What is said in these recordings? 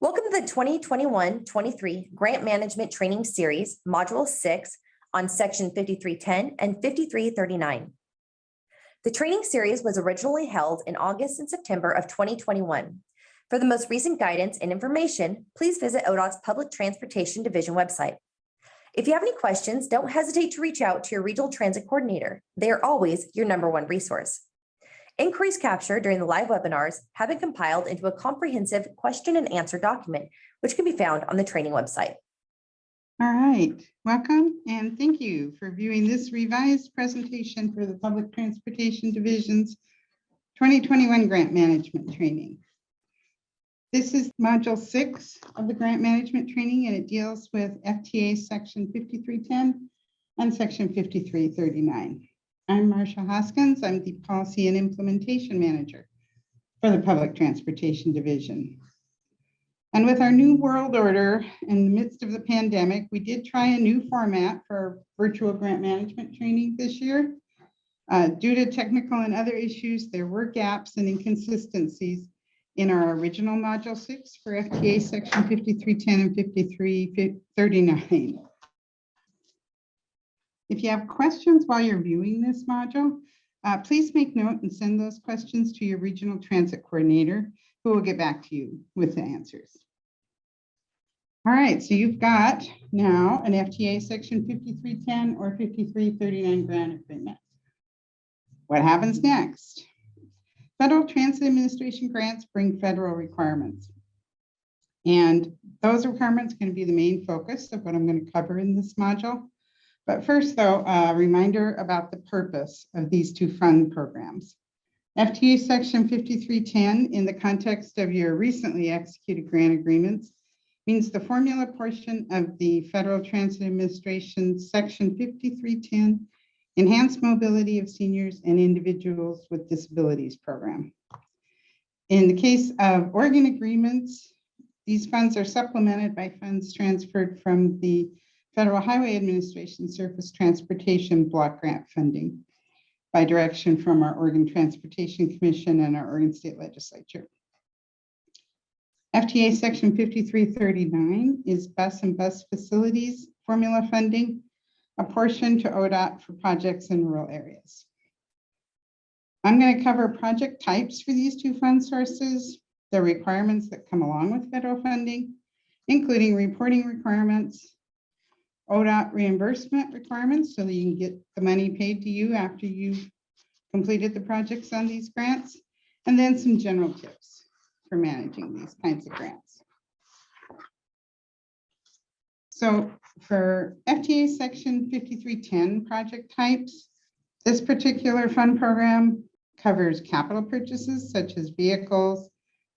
Welcome to the 2021-23 Grant Management Training Series, Module 6 on Section 5310 and 5339. The training series was originally held in August and September of 2021. For the most recent guidance and information, please visit ODOT's Public Transportation Division website. If you have any questions, don't hesitate to reach out to your regional transit coordinator. They are always your #1 resource. Inquiries captured during the live webinars have been compiled into a comprehensive question and answer document, which can be found on the training website. All right, welcome and thank you for viewing this revised presentation for the Public Transportation Division's 2021 Grant Management Training. This is Module 6 of the Grant Management Training, and it deals with FTA Section 5310 and Section 5339. I'm Marcia Hoskins. I'm the Policy and Implementation Manager for the Public Transportation Division. And with our new world order in the midst of the pandemic, we did try a new format for virtual grant management training this year. Due to technical and other issues, there were gaps and inconsistencies in our original Module 6 for FTA Section 5310 and 5339. If you have questions while you're viewing this module, please make note and send those questions to your regional transit coordinator, who will get back to you with the answers. All right, so you've got now an FTA Section 5310 or 5339 grant agreement. What happens next? Federal Transit Administration grants bring federal requirements. And those requirements are going to be the main focus of what I'm going to cover in this module. But first, though, a reminder about the purpose of these two fund programs. FTA Section 5310, in the context of your recently executed grant agreements, means the formula portion of the Federal Transit Administration Section 5310 Enhanced Mobility of Seniors and Individuals with Disabilities program. In the case of Oregon agreements, these funds are supplemented by funds transferred from the Federal Highway Administration Surface Transportation Block Grant funding by direction from our Oregon Transportation Commission and our Oregon State Legislature. FTA Section 5339 is bus and bus facilities formula funding, a portion to ODOT for projects in rural areas. I'm going to cover project types for these two fund sources, the requirements that come along with federal funding, including reporting requirements, ODOT reimbursement requirements so that you can get the money paid to you after you've completed the projects on these grants, and then some general tips for managing these kinds of grants. So for FTA Section 5310 project types, this particular fund program covers capital purchases such as vehicles,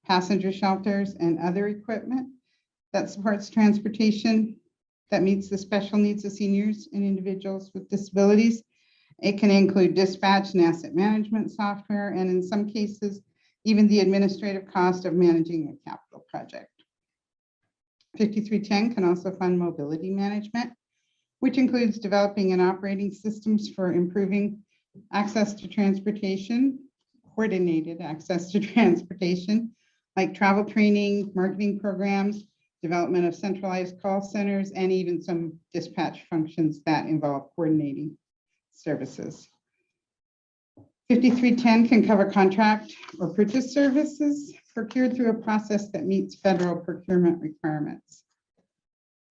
passenger shelters, and other equipment that supports transportation that meets the special needs of seniors and individuals with disabilities. It can include dispatch and asset management software, and in some cases, even the administrative cost of managing a capital project. 5310 can also fund mobility management, which includes developing and operating systems for improving access to transportation, coordinated access to transportation, like travel training, marketing programs, development of centralized call centers, and even some dispatch functions that involve coordinating services. 5310 can cover contract or purchase services procured through a process that meets federal procurement requirements.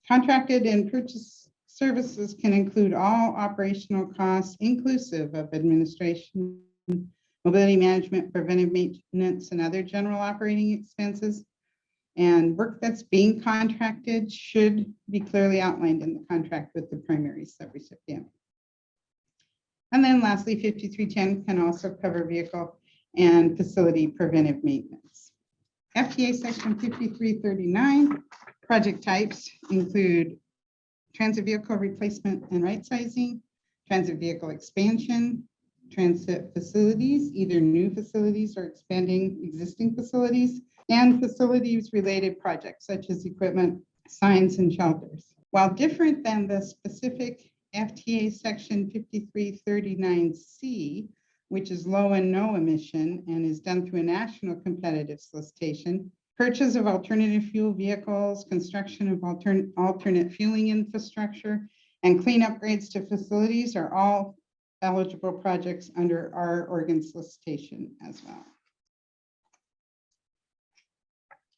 Contracted and purchase services can include all operational costs, inclusive of administration, mobility management, preventive maintenance, and other general operating expenses. And work that's being contracted should be clearly outlined in the contract with the primary subrecipient. And then lastly, 5310 can also cover vehicle and facility preventive maintenance. FTA Section 5339 project types include transit vehicle replacement and right sizing, transit vehicle expansion, transit facilities, either new facilities or expanding existing facilities, and facilities related projects such as equipment, signs, and shelters. While different than the specific FTA Section 5339C, which is low and no emission and is done through a national competitive solicitation, Purchase of alternative fuel vehicles, construction of alternate fueling infrastructure, and clean upgrades to facilities are all eligible projects under our organ solicitation as well.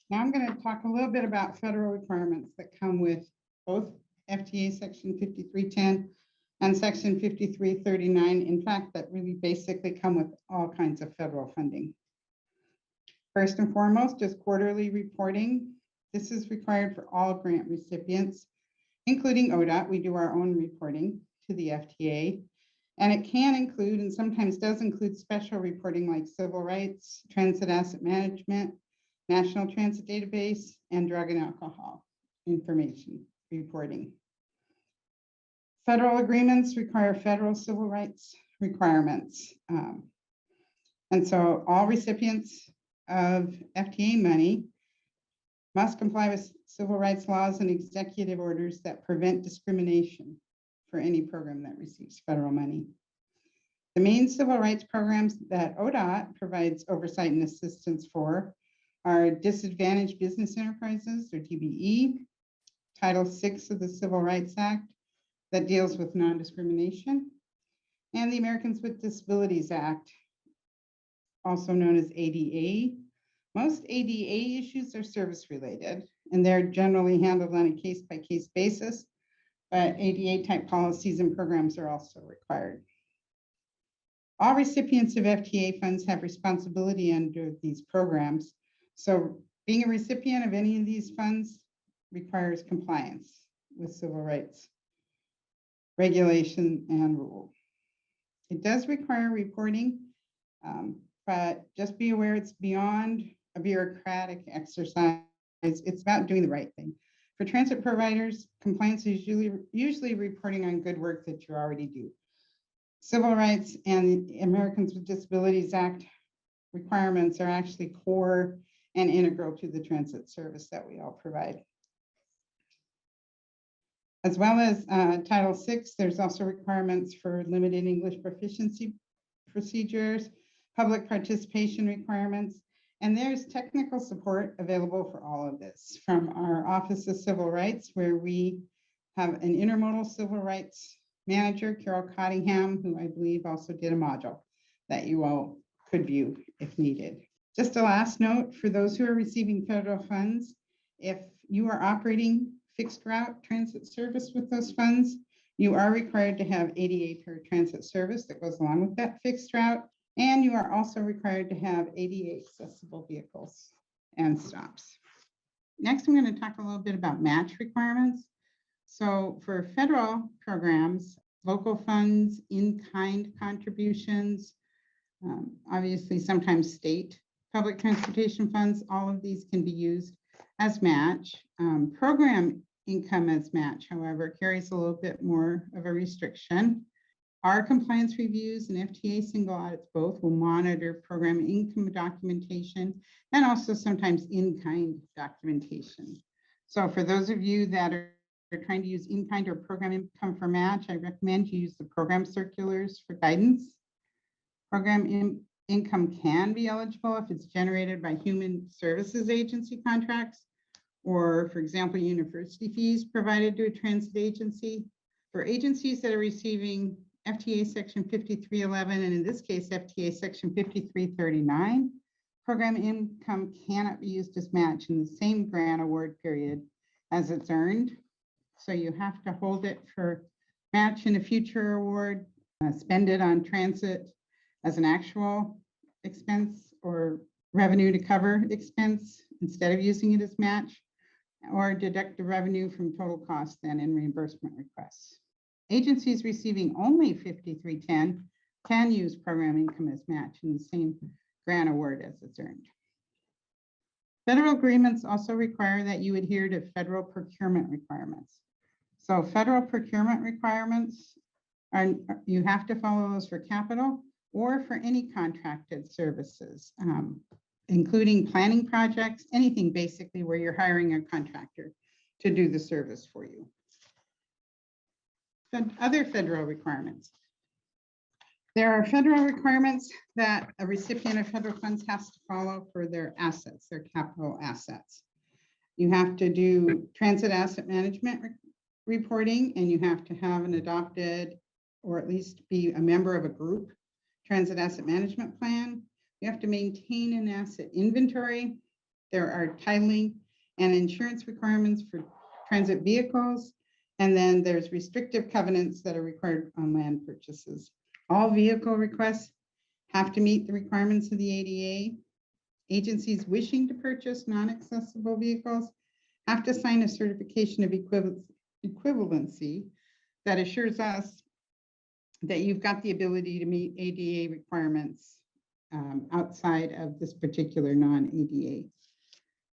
Now I'm going to talk a little bit about federal requirements that come with both FTA Section 5310 and Section 5339. In fact, that really basically come with all kinds of federal funding. First and foremost is quarterly reporting. This is required for all grant recipients, including ODOT. We do our own reporting to the FTA, and it can include, and sometimes does include, special reporting like civil rights, transit asset management, National Transit Database, and drug and alcohol information reporting. Federal agreements require federal civil rights requirements. And so all recipients of FTA money must comply with civil rights laws and executive orders that prevent discrimination for any program that receives federal money. The main civil rights programs that ODOT provides oversight and assistance for are Disadvantaged Business Enterprises, or DBE, Title VI of the Civil Rights Act that deals with non-discrimination, and the Americans with Disabilities Act, also known as ADA. Most ADA issues are service related, and they're generally handled on a case-by-case basis, but ADA type policies and programs are also required. All recipients of FTA funds have responsibility under these programs. So being a recipient of any of these funds requires compliance with civil rights regulation and rule. It does require reporting, but just be aware it's beyond a bureaucratic exercise. It's about doing the right thing. For transit providers, compliance is usually reporting on good work that you already do. Civil rights and the Americans with Disabilities Act requirements are actually core and integral to the transit service that we all provide. As well as Title VI, there's also requirements for limited English proficiency procedures, public participation requirements, and there's technical support available for all of this from our Office of Civil Rights, where we have an intermodal civil rights manager, Carol Cottingham, who I believe also did a module that you all could view if needed. Just a last note for those who are receiving federal funds, if you are operating fixed route transit service with those funds, you are required to have ADA paratransit service that goes along with that fixed route. And you are also required to have ADA accessible vehicles and stops. Next, I'm going to talk a little bit about match requirements. So for federal programs, local funds, in-kind contributions, obviously sometimes state public transportation funds, all of these can be used as match. Program income as match, however, carries a little bit more of a restriction. Our compliance reviews and FTA single audits both will monitor program income documentation and also sometimes in-kind documentation. So for those of you that are trying to use in-kind or program income for match, I recommend you use the program circulars for guidance. Program income can be eligible if it's generated by human services agency contracts, or for example, university fees provided to a transit agency. For agencies that are receiving FTA Section 5311, and in this case, FTA Section 5339, program income cannot be used as match in the same grant award period as it's earned. So you have to hold it for match in a future award, spend it on transit as an actual expense or revenue to cover expense instead of using it as match, or deduct the revenue from total cost then in reimbursement requests. Agencies receiving only 5310 can use program income as match in the same grant award as it's earned. Federal agreements also require that you adhere to federal procurement requirements. So federal procurement requirements are, you have to follow those for capital or for any contracted services, including planning projects, anything basically where you're hiring a contractor to do the service for you. Other federal requirements. There are federal requirements that a recipient of federal funds has to follow for their assets, their capital assets. You have to do transit asset management reporting, and you have to have an adopted, or at least be a member of a group, transit asset management plan. You have to maintain an asset inventory. There are titling and insurance requirements for transit vehicles. And then there's restrictive covenants that are required on land purchases. All vehicle requests have to meet the requirements of the ADA. Agencies wishing to purchase non-accessible vehicles have to sign a certification of equivalency that assures us that you've got the ability to meet ADA requirements outside of this particular non-ADA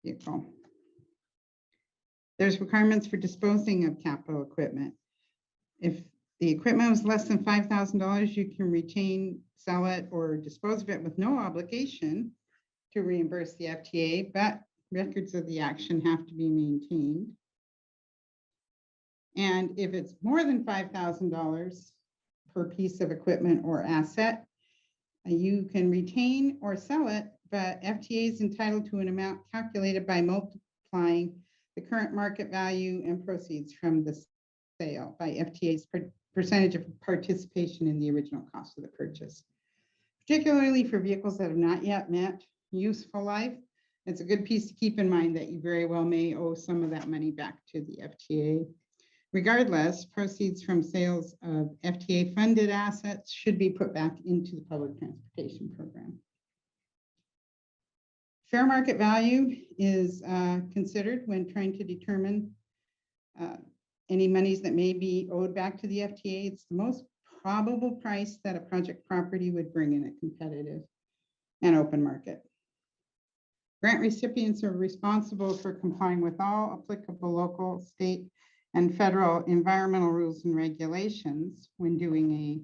vehicle. There's requirements for disposing of capital equipment. If the equipment was less than $5,000, you can retain, sell it, or dispose of it with no obligation to reimburse the FTA, but records of the action have to be maintained. And if it's more than $5,000 per piece of equipment or asset, you can retain or sell it, but FTA is entitled to an amount calculated by multiplying the current market value and proceeds from the sale by FTA's percentage of participation in the original cost of the purchase. Particularly for vehicles that have not yet met useful life, it's a good piece to keep in mind that you very well may owe some of that money back to the FTA. Regardless, proceeds from sales of FTA funded assets should be put back into the public transportation program. Fair market value is considered when trying to determine any monies that may be owed back to the FTA. It's the most probable price that a project property would bring in a competitive and open market. Grant recipients are responsible for complying with all applicable local, state, and federal environmental rules and regulations when doing a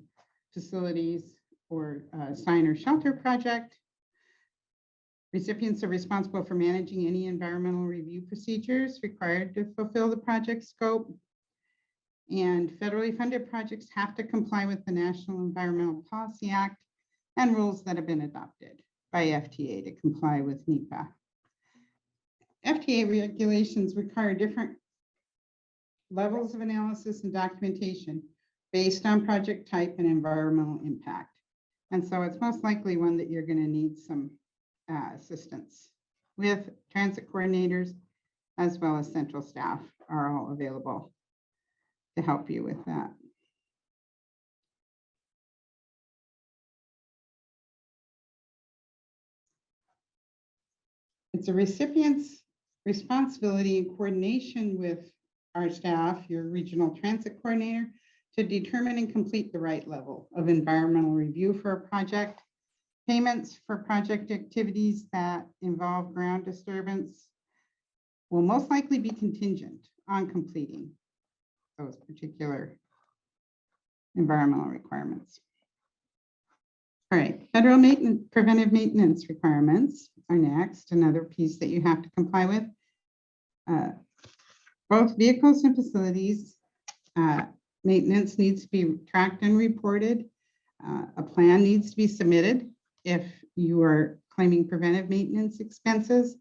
facilities or sign or shelter project. Recipients are responsible for managing any environmental review procedures required to fulfill the project scope. And federally funded projects have to comply with the National Environmental Policy Act and rules that have been adopted by FTA to comply with NEPA. FTA regulations require different levels of analysis and documentation based on project type and environmental impact. And so it's most likely one that you're going to need some assistance with. Transit coordinators as well as central staff are all available to help you with that. It's a recipient's responsibility in coordination with our staff, your regional transit coordinator, to determine and complete the right level of environmental review for a project. Payments for project activities that involve ground disturbance will most likely be contingent on completing those particular environmental requirements. All right, federal maintenance, preventive maintenance requirements are next, another piece that you have to comply with. Both vehicles and facilities, maintenance needs to be tracked and reported. A plan needs to be submitted if you are claiming preventive maintenance expenses.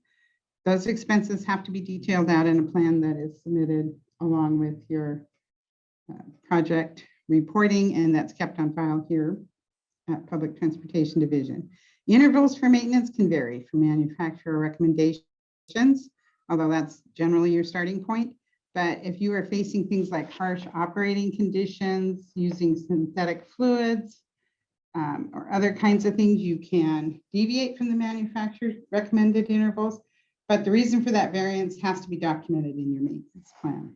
Those expenses have to be detailed out in a plan that is submitted along with your project reporting, and that's kept on file here at Public Transportation Division. Intervals for maintenance can vary from manufacturer recommendations, although that's generally your starting point. But if you are facing things like harsh operating conditions, using synthetic fluids, or other kinds of things, you can deviate from the manufacturer's recommended intervals. But the reason for that variance has to be documented in your maintenance plan.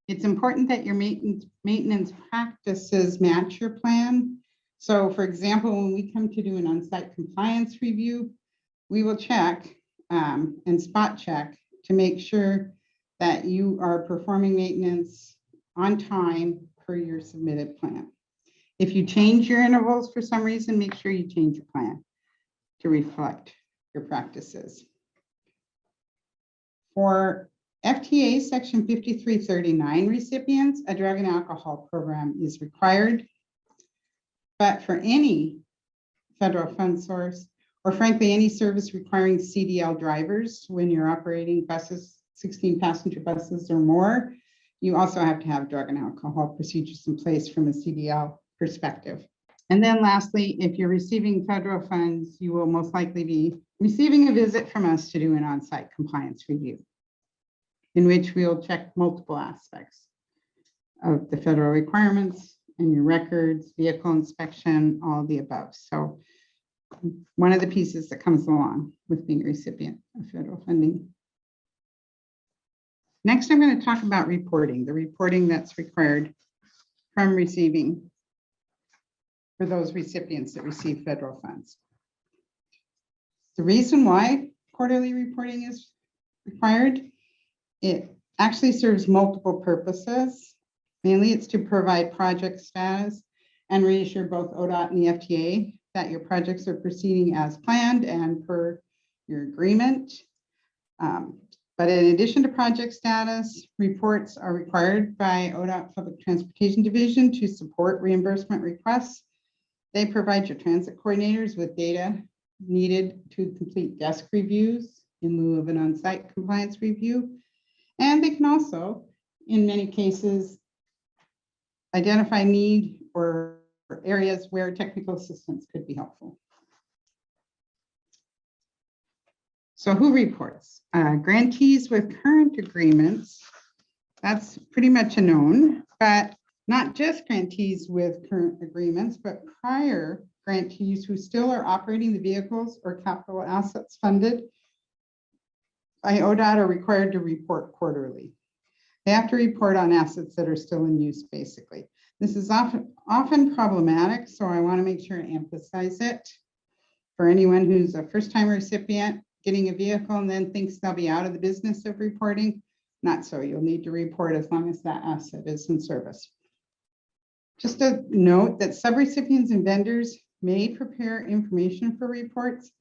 It's important that your maintenance practices match your plan. So for example, when we come to do an on-site compliance review, we will check and spot check to make sure that you are performing maintenance on time per your submitted plan. If you change your intervals for some reason, make sure you change your plan to reflect your practices. For FTA Section 5339 recipients, a drug and alcohol program is required. but for any federal fund source, or frankly, any service requiring CDL drivers when you're operating buses, 16 passenger buses or more, you also have to have drug and alcohol procedures in place from a CDL perspective. And then lastly, if you're receiving federal funds, you will most likely be receiving a visit from us to do an on-site compliance review, in which we'll check multiple aspects of the federal requirements and your records, vehicle inspection, all of the above. So one of the pieces that comes along with being a recipient of federal funding. Next, I'm going to talk about reporting, the reporting that's required from receiving for those recipients that receive federal funds. The reason why quarterly reporting is required, it actually serves multiple purposes. Mainly, it's to provide project status and reassure both ODOT and the FTA that your projects are proceeding as planned and per your agreement. But in addition to project status, reports are required by ODOT Public Transportation Division to support reimbursement requests. They provide your transit coordinators with data needed to complete desk reviews in lieu of an on-site compliance review. And they can also, in many cases, identify need or areas where technical assistance could be helpful. So who reports? Grantees with current agreements, that's pretty much a known, but not just grantees with current agreements, but prior grantees who still are operating the vehicles or capital assets funded by ODOT are required to report quarterly. They have to report on assets that are still in use, basically. This is often problematic, so I want to make sure to emphasize it. For anyone who's a first-time recipient getting a vehicle and then thinks they'll be out of the business of reporting, not so. You'll need to report as long as that asset is in service. Just a note that subrecipients and vendors may prepare information for reports,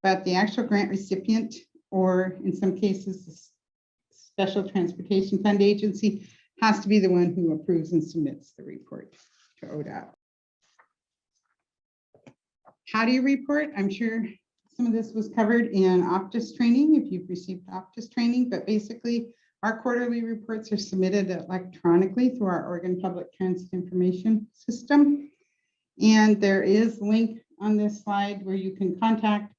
but the actual grant recipient, or in some cases, the Special Transportation Fund Agency, has to be the one who approves and submits the report to ODOT. How do you report? I'm sure some of this was covered in Optus training, if you've received Optus training, but basically our quarterly reports are submitted electronically through our Oregon Public Transit Information System. And there is a link on this slide where you can contact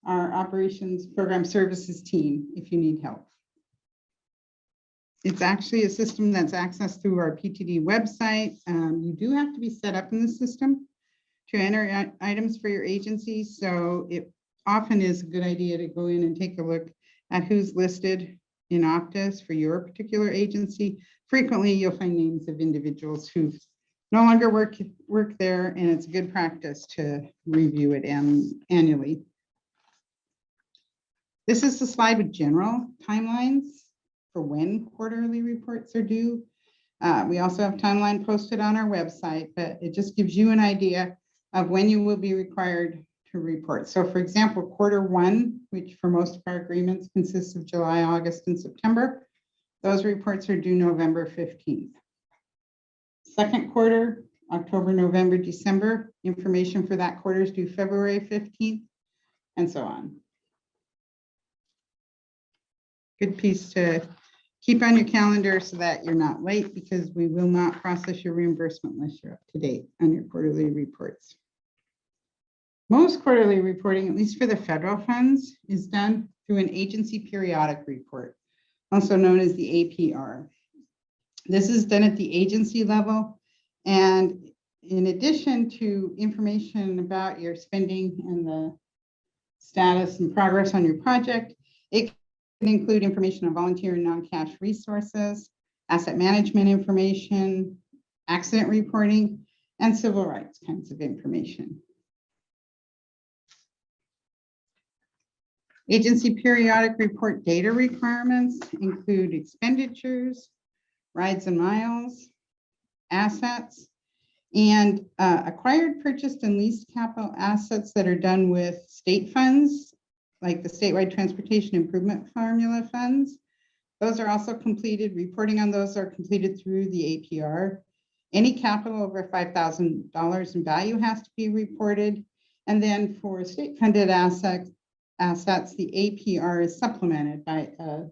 our Operations Program Services team if you need help. It's actually a system that's accessed through our PTD website. You do have to be set up in the system to enter items for your agency. So it often is a good idea to go in and take a look at who's listed in Optus for your particular agency. Frequently, you'll find names of individuals who no longer work there, and it's good practice to review it annually. This is the slide with general timelines for when quarterly reports are due. We also have timeline posted on our website, but it just gives you an idea of when you will be required to report. So for example, Q1, which for most of our agreements consists of July, August, and September, those reports are due November 15th. Second quarter, October, November, December, information for that quarter is due February 15th, and so on. Good piece to keep on your calendar so that you're not late, because we will not process your reimbursement unless you're up to date on your quarterly reports. Most quarterly reporting, at least for the federal funds, is done through an agency periodic report, also known as the APR. This is done at the agency level, and in addition to information about your spending and the status and progress on your project, it can include information on volunteer and non-cash resources, asset management information, accident reporting, and civil rights kinds of information. Agency periodic report data requirements include expenditures, rides and miles, assets, and acquired, purchased, and leased capital assets that are done with state funds, like the statewide transportation improvement formula funds. Those are also completed. Reporting on those are completed through the APR. Any capital over $5,000 in value has to be reported. And then for state funded assets, the APR is supplemented by a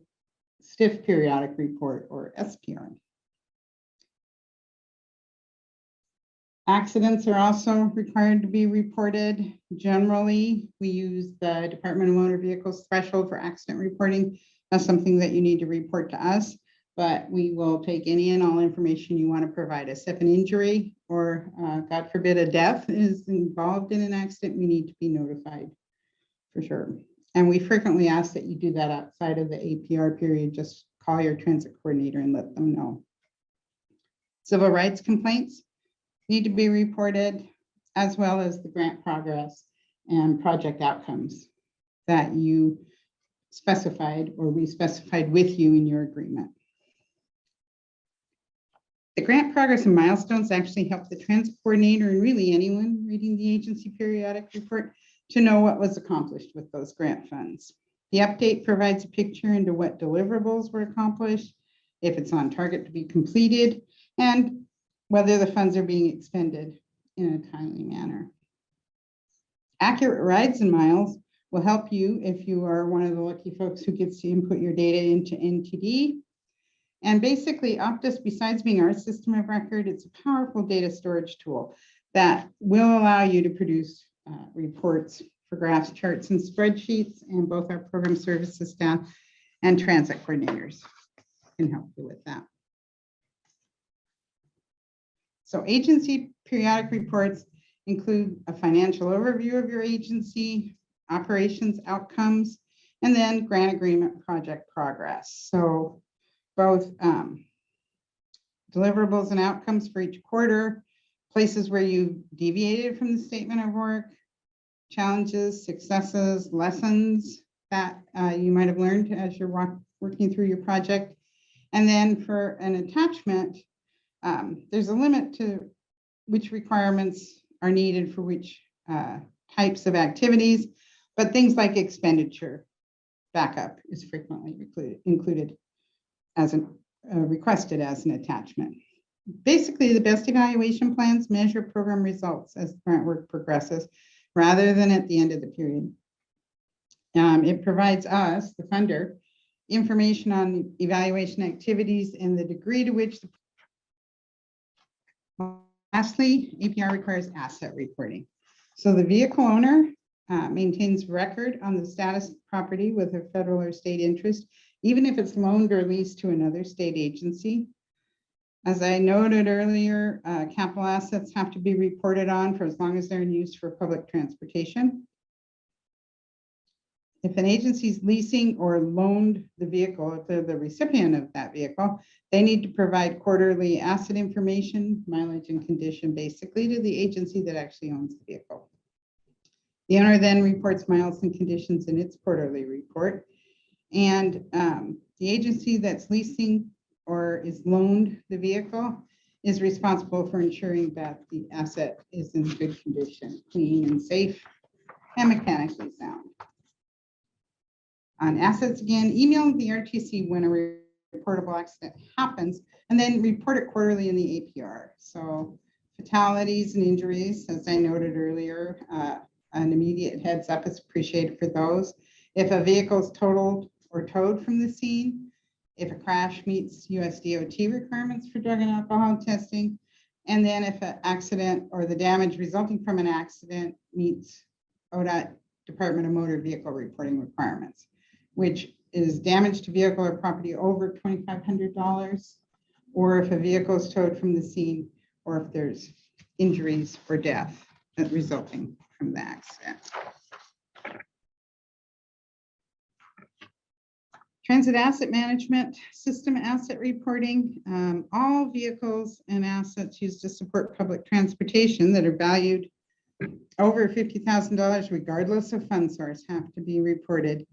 stiff periodic report, or SPR. Accidents are also required to be reported. Generally, we use the Department of Motor Vehicles threshold for accident reporting. That's something that you need to report to us, but we will take any and all information you want to provide us. If an injury or God forbid a death is involved in an accident, we need to be notified for sure. And we frequently ask that you do that outside of the APR period. Just call your transit coordinator and let them know. Civil rights complaints need to be reported, as well as the grant progress and project outcomes that you specified or we specified with you in your agreement. The grant progress and milestones actually help the transit coordinator and really anyone reading the agency periodic report to know what was accomplished with those grant funds. The update provides a picture into what deliverables were accomplished, if it's on target to be completed, and whether the funds are being expended in a timely manner. Accurate rides and miles will help you if you are one of the lucky folks who gets to input your data into NTD. And basically, Optus, besides being our system of record, it's a powerful data storage tool that will allow you to produce reports for graphs, charts, and spreadsheets, and both our program services staff and transit coordinators can help you with that. So agency periodic reports include a financial overview of your agency, operations outcomes, and then grant agreement project progress. So both deliverables and outcomes for each quarter, places where you deviated from the statement of work, challenges, successes, lessons that you might have learned as you're working through your project. And then for an attachment, there's a limit to which requirements are needed for which types of activities, but things like expenditure backup is frequently included as requested as an attachment. Basically, the best evaluation plans measure program results as grant work progresses rather than at the end of the period. It provides us, the funder, information on evaluation activities and the degree to which the Lastly, APR requires asset reporting. So the vehicle owner maintains record on the status of property with a federal or state interest, even if it's loaned or leased to another state agency. As I noted earlier, capital assets have to be reported on for as long as they're in use for public transportation. If an agency is leasing or loaned the vehicle, if they're the recipient of that vehicle, they need to provide quarterly asset information, mileage and condition, basically to the agency that actually owns the vehicle. The owner then reports miles and conditions in its quarterly report. And the agency that's leasing or is loaned the vehicle is responsible for ensuring that the asset is in good condition, clean and safe, and mechanically sound. On assets, again, email the RTC when a reportable accident happens, and then report it quarterly in the APR. So fatalities and injuries, as I noted earlier, an immediate heads up is appreciated for those. If a vehicle is totaled or towed from the scene, if a crash meets US DOT requirements for drug and alcohol testing, and then if an accident or the damage resulting from an accident meets ODOT Department of Motor Vehicle reporting requirements, which is damage to vehicle or property over $2,500, or if a vehicle is towed from the scene, or if there's injuries or death resulting from the accident. Transit asset management system asset reporting. All vehicles and assets used to support public transportation that are valued over $50,000, regardless of fund source, have to be reported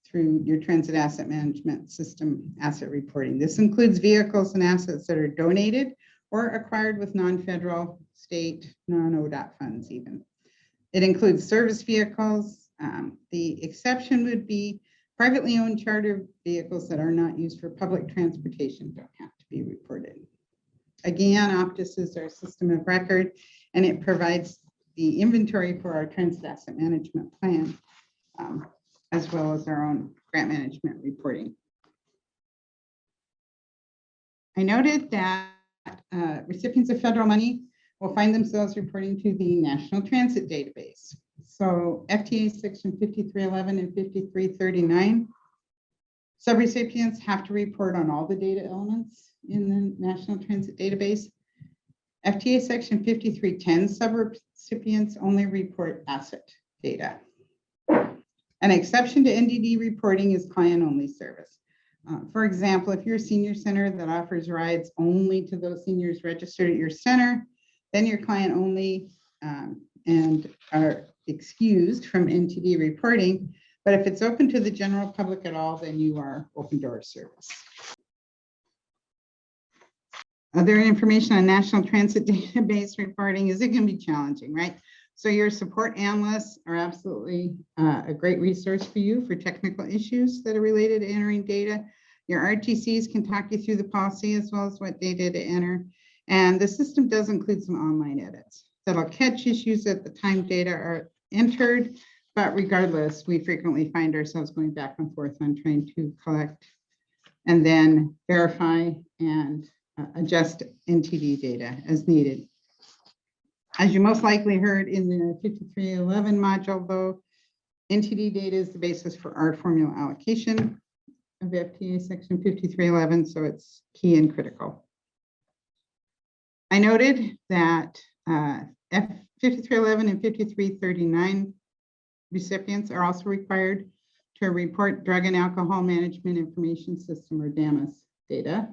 through your transit asset management system asset reporting. This includes vehicles and assets that are donated or acquired with non-federal, state, non-ODOT funds even. It includes service vehicles. The exception would be privately owned charter vehicles that are not used for public transportation don't have to be reported. Again, Optus is our system of record, and it provides the inventory for our transit asset management plan, as well as our own grant management reporting. I noted that recipients of federal money will find themselves reporting to the National Transit Database. So FTA Section 5311 and 5339, subrecipients have to report on all the data elements in the National Transit Database. FTA Section 5310, subrecipients only report asset data. An exception to NDD reporting is client-only service. For example, if you're a senior center that offers rides only to those seniors registered at your center, then you're client only and are excused from NTD reporting. But if it's open to the general public at all, then you are open door service. Other information on National Transit Database reporting is it can be challenging, right? So your support analysts are absolutely a great resource for you for technical issues that are related to entering data. Your RTCs can talk you through the policy as well as what data to enter. And the system does include some online edits that'll catch issues at the time data are entered. But regardless, we frequently find ourselves going back and forth on trying to collect and then verify and adjust NTD data as needed. As you most likely heard in the 5311 module, though, NTD data is the basis for our formula allocation of FTA Section 5311, so it's key and critical. I noted that 5311 and 5339 recipients are also required to report Drug and Alcohol Management Information System, or DAMIS, data.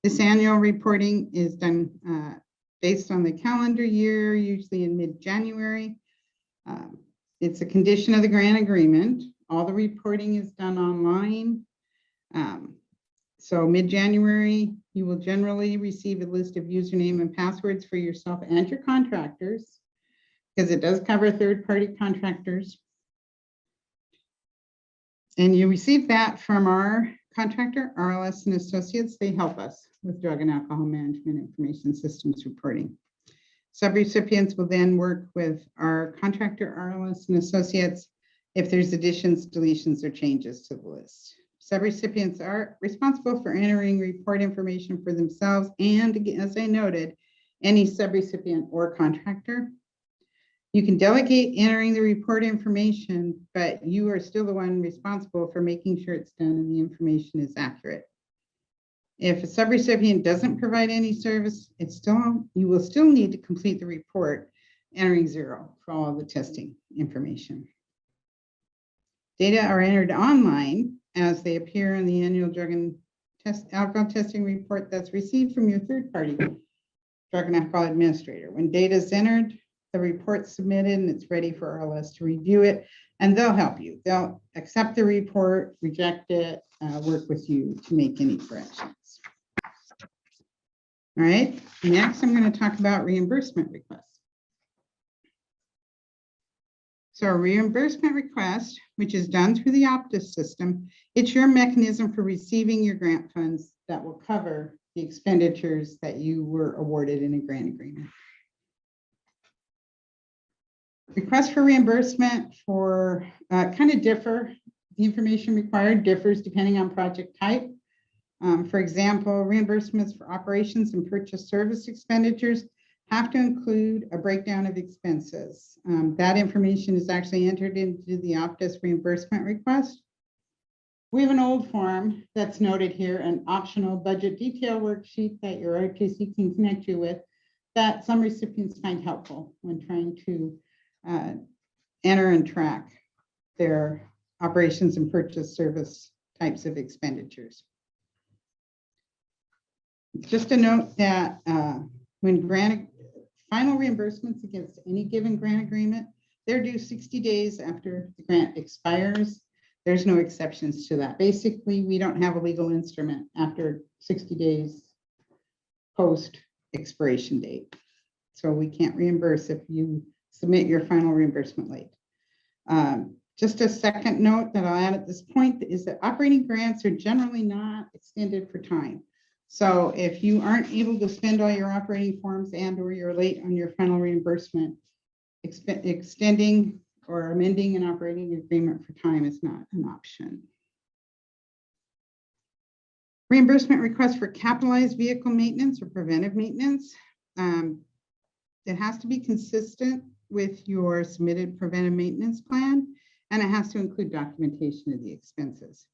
This annual reporting is done based on the calendar year, usually in mid-January. It's a condition of the grant agreement. All the reporting is done online. So mid-January, you will generally receive a list of username and passwords for yourself and your contractors, because it does cover third-party contractors. And you receive that from our contractor, RLS and Associates. They help us with Drug and Alcohol Management Information Systems reporting. Subrecipients will then work with our contractor, RLS and Associates, if there's additions, deletions, or changes to the list. Subrecipients are responsible for entering report information for themselves and, again, as I noted, any subrecipient or contractor. You can delegate entering the report information, but you are still the one responsible for making sure it's done and the information is accurate. If a subrecipient doesn't provide any service, you will still need to complete the report, entering 0 for all of the testing information. Data are entered online as they appear in the annual drug and alcohol testing report that's received from your third-party drug and alcohol administrator. When data is entered, the report's submitted and it's ready for RLS to review it, and they'll help you. They'll accept the report, reject it, work with you to make any corrections. All right, next I'm going to talk about reimbursement requests. So a reimbursement request, which is done through the Optus system, it's your mechanism for receiving your grant funds that will cover the expenditures that you were awarded in a grant agreement. Requests for reimbursement for kind of differ. The information required differs depending on project type. For example, reimbursements for operations and purchase service expenditures have to include a breakdown of expenses. That information is actually entered into the Optus reimbursement request. We have an old form that's noted here, an optional budget detail worksheet that your RTC can connect you with, that some recipients find helpful when trying to enter and track their operations and purchase service types of expenditures. Just a note that when final reimbursements against any given grant agreement, they're due 60 days after the grant expires. There's no exceptions to that. Basically, we don't have a legal instrument after 60 days post expiration date. So we can't reimburse if you submit your final reimbursement late. Just a second note that I'll add at this point is that operating grants are generally not extended for time. So if you aren't able to spend all your operating forms and or you're late on your final reimbursement, extending or amending an operating agreement for time is not an option. Reimbursement request for capitalized vehicle maintenance or preventive maintenance. It has to be consistent with your submitted preventive maintenance plan, and it has to include documentation of the expenses.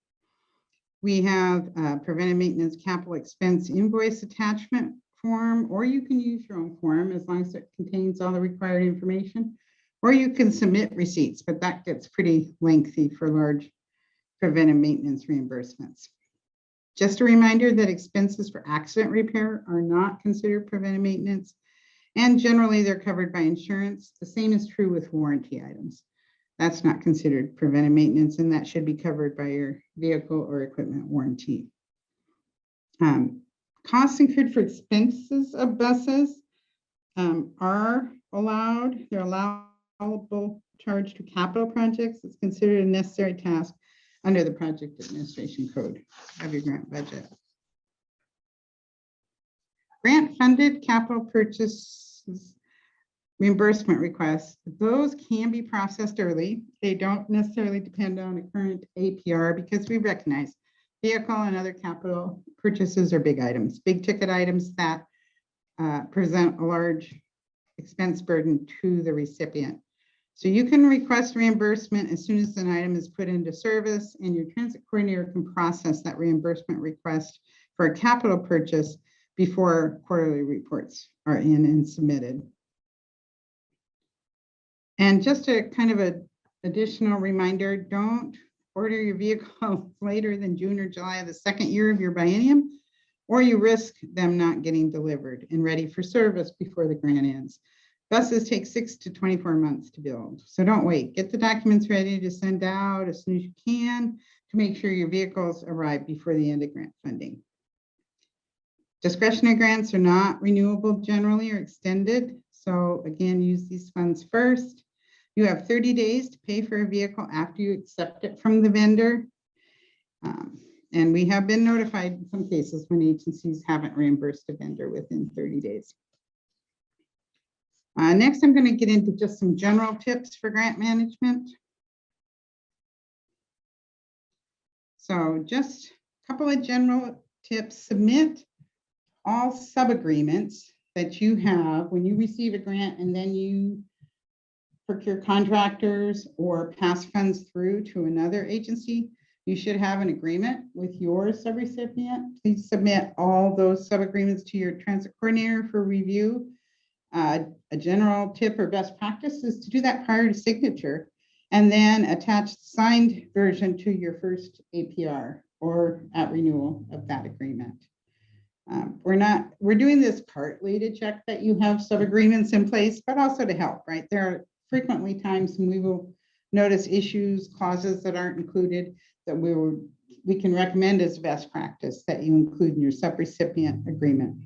We have a preventive maintenance capital expense invoice attachment form, or you can use your own form as long as it contains all the required information, or you can submit receipts, but that gets pretty lengthy for large preventive maintenance reimbursements. Just a reminder that expenses for accident repair are not considered preventive maintenance, and generally they're covered by insurance. The same is true with warranty items. That's not considered preventive maintenance, and that should be covered by your vehicle or equipment warranty. Costs incurred for expenses of buses are allowed. They're allowable charge to capital projects. It's considered a necessary task under the Project Administration Code of your grant budget. Grant funded capital purchases reimbursement requests, those can be processed early. They don't necessarily depend on a current APR because we recognize vehicle and other capital purchases are big items, big ticket items that present a large expense burden to the recipient. So you can request reimbursement as soon as an item is put into service, and your transit coordinator can process that reimbursement request for a capital purchase before quarterly reports are in and submitted. And just a kind of an additional reminder, don't order your vehicle later than June or July of the second year of your biennium, or you risk them not getting delivered and ready for service before the grant ends. Buses take 6 to 24 months to build, so don't wait. Get the documents ready to send out as soon as you can to make sure your vehicles arrive before the end of grant funding. Discretionary grants are not renewable generally or extended, so again, use these funds first. You have 30 days to pay for a vehicle after you accept it from the vendor. And we have been notified in some cases when agencies haven't reimbursed a vendor within 30 days. Next, I'm going to get into just some general tips for grant management. So just a couple of general tips. Submit all sub-agreements that you have when you receive a grant and then you procure contractors or pass funds through to another agency. You should have an agreement with your subrecipient. Please submit all those sub-agreements to your transit coordinator for review. A general tip or best practice is to do that prior to signature and then attach the signed version to your first APR or at renewal of that agreement. We're doing this partly to check that you have sub-agreements in place, but also to help, right? There are frequently times when we will notice issues, clauses that aren't included that we can recommend as best practice that you include in your subrecipient agreement.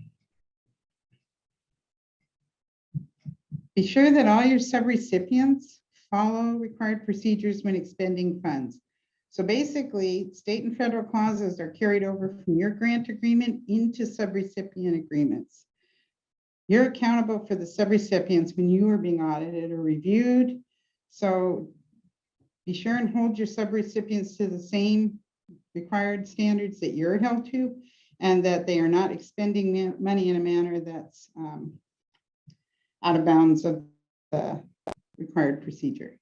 Be sure that all your subrecipients follow required procedures when expending funds. So basically, state and federal clauses are carried over from your grant agreement into subrecipient agreements. You're accountable for the subrecipients when you are being audited or reviewed. So be sure and hold your subrecipients to the same required standards that you're held to, and that they are not expending money in a manner that's out of bounds of the required procedure.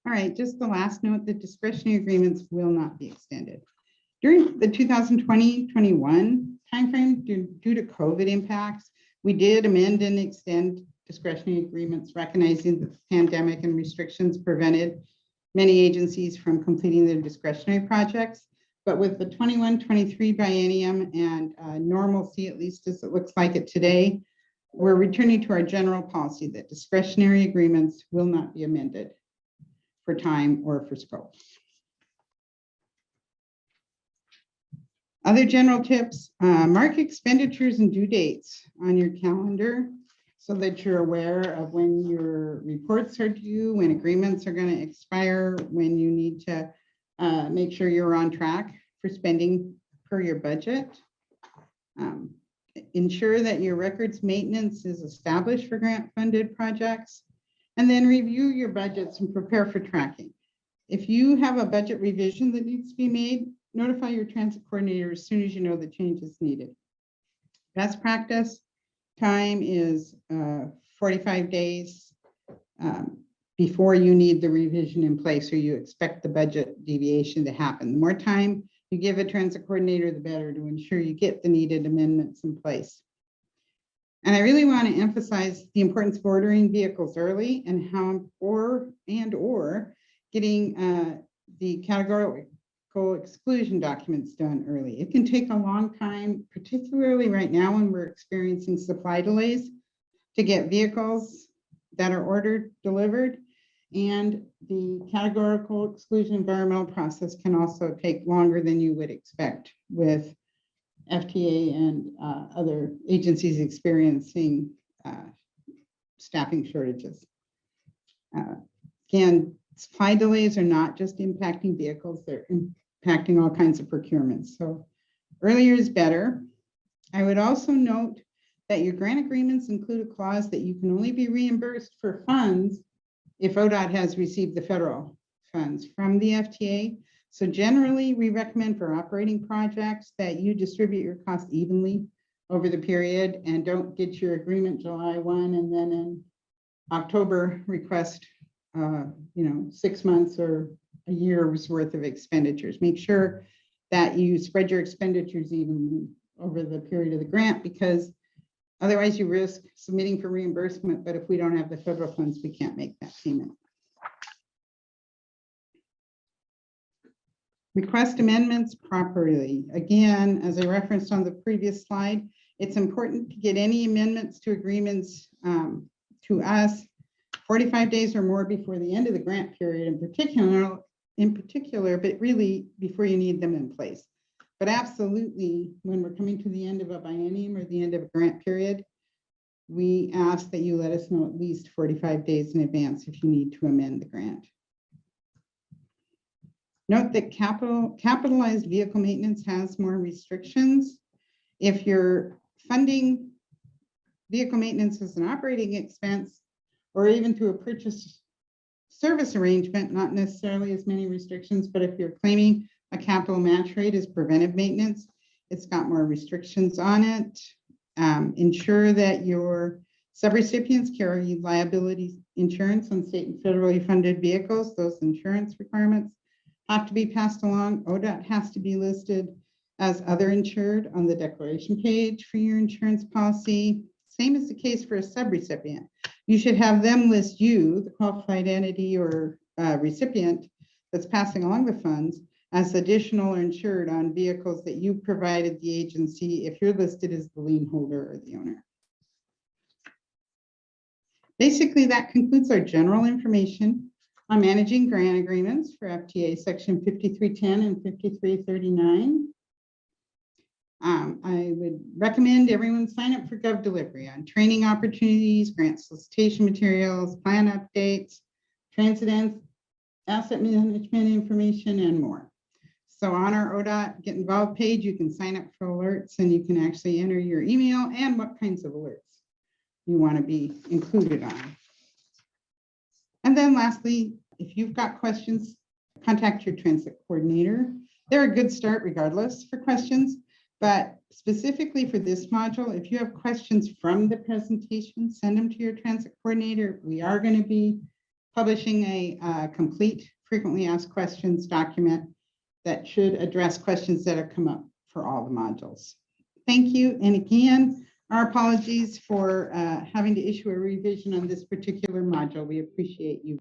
All right, just the last note, that discretionary agreements will not be extended. During the 2020-21 timeframe, due to COVID impacts, we did amend and extend discretionary agreements, recognizing that the pandemic and restrictions prevented many agencies from completing their discretionary projects. But with the 21-23 biennium and normalcy, at least as it looks like it today, we're returning to our general policy that discretionary agreements will not be amended for time or for scope. Other general tips, mark expenditures and due dates on your calendar so that you're aware of when your reports are due, when agreements are going to expire, when you need to make sure you're on track for spending per your budget. Ensure that your records maintenance is established for grant-funded projects, and then review your budgets and prepare for tracking. If you have a budget revision that needs to be made, notify your transit coordinator as soon as you know the change is needed. Best practice time is 45 days before you need the revision in place or you expect the budget deviation to happen. The more time you give a transit coordinator, the better, to ensure you get the needed amendments in place. And I really want to emphasize the importance of ordering vehicles early and how or getting the categorical exclusion documents done early. It can take a long time, particularly right now when we're experiencing supply delays, to get vehicles that are ordered delivered. And the categorical exclusion environmental process can also take longer than you would expect with FTA and other agencies experiencing staffing shortages. Again, supply delays are not just impacting vehicles, they're impacting all kinds of procurements. So earlier is better. I would also note that your grant agreements include a clause that you can only be reimbursed for funds if ODOT has received the federal funds from the FTA. So generally, we recommend for operating projects that you distribute your costs evenly over the period and don't get your agreement July 1 and then in October request 6 months or a year's worth of expenditures. Make sure that you spread your expenditures evenly over the period of the grant, because otherwise you risk submitting for reimbursement, but if we don't have the federal funds, we can't make that payment. Request amendments properly. Again, as I referenced on the previous slide, it's important to get any amendments to agreements to us 45 days or more before the end of the grant period in particular, but really before you need them in place. But absolutely, when we're coming to the end of a biennium or the end of a grant period, we ask that you let us know at least 45 days in advance if you need to amend the grant. Note that capitalized vehicle maintenance has more restrictions. If you're funding vehicle maintenance as an operating expense, or even through a purchase service arrangement, not necessarily as many restrictions, but if you're claiming a capital match rate as preventive maintenance, it's got more restrictions on it. Ensure that your subrecipients carry liability insurance on state and federally funded vehicles. Those insurance requirements have to be passed along. ODOT has to be listed as other insured on the declaration page for your insurance policy. Same is the case for a subrecipient. You should have them list you, the qualified entity or recipient that's passing along the funds, as additional or insured on vehicles that you provided the agency if you're listed as the lien holder or the owner. Basically, that concludes our general information on managing grant agreements for FTA Section 5310 and 5339. I would recommend everyone sign up for GovDelivery on training opportunities, grant solicitation materials, plan updates, transit and asset management information, and more. So on our ODOT Get Involved page, you can sign up for alerts and you can actually enter your email and what kinds of alerts you want to be included on. And then lastly, if you've got questions, contact your transit coordinator. They're a good start regardless for questions, but specifically for this module, if you have questions from the presentation, send them to your transit coordinator. We are going to be publishing a complete frequently asked questions document that should address questions that have come up for all the modules. Thank you. And again, our apologies for having to issue a revision on this particular module. We appreciate you